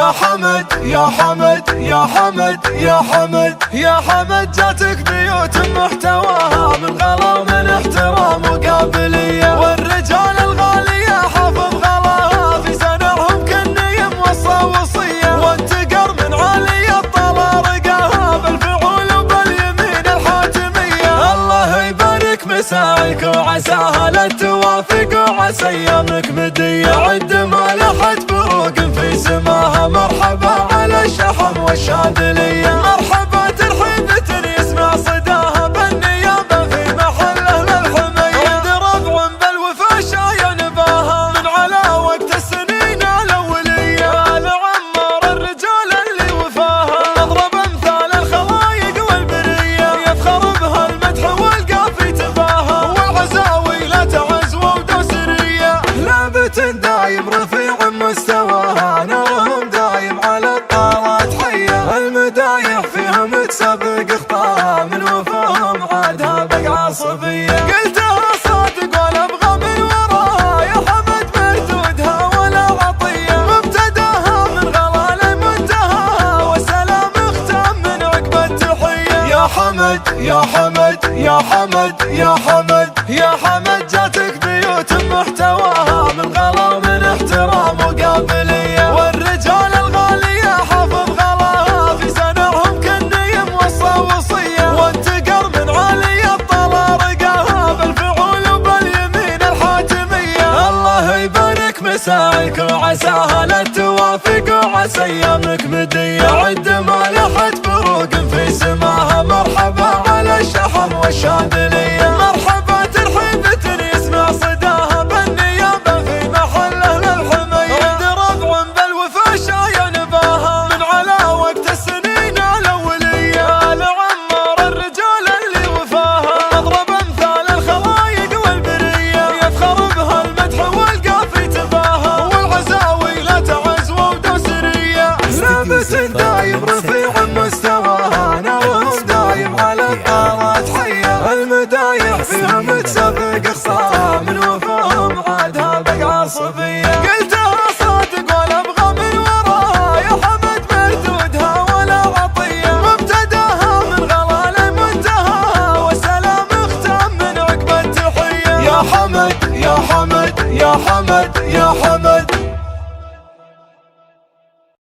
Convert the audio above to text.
يا حمد يا حمد يا حمد يا حمد يا حمد جاتك بيوت محتواها من غلا ومن احترام وقابلية، والرجال الغالية حافظ غلاها في زنرهم كني موصى وصية، وانتقر من عالي الطلا رقاها بالفعول وباليمين الحاتمية. الله يبارك مساعيك وعساها لا توافق وعسى ايامك مدية، عد ما لحت بروق في سماها مرحبا على الشحم والشاذلية، مرحبا ترحيبة يسمع صداها بالنيابة في محله للحمية، عند ربع بالوفا شاية نباها من على وقت السنين الأولية، آل عمار الرجال اللي وفاها نضرب أمثال الخلايق والبرية، يفخر بها المدح والقافي تباها، والعزاوي لا تعز ودوسرية، لابت دايم رفيع مستواها نورهم دايم على الطارات حية، المدايح فيها متسابق اخطاها من وفاهم عادها بقعة صبية، قلتها صادق ولا ابغى من وراها يا حمد مردودها ولا عطية، مبتداها من غلا لمنتهاها والسلام اختام من عقب التحية. يا حمد يا حمد يا حمد يا حمد يا حمد جاتك بيوت محتواها من غلا ومن احترام وقابلية، والرجال الغالية حافظ غلاها في زنرهم كني موصى وصية، وانتقر من عالي الطلا رقاها بالفعول وباليمين الحاتمية. الله يبارك مساعيك وعساها لا توافق وعسى ايامك مدية، عد ما لحت بروق في سماها مرحبا على الشحم والشاذلية.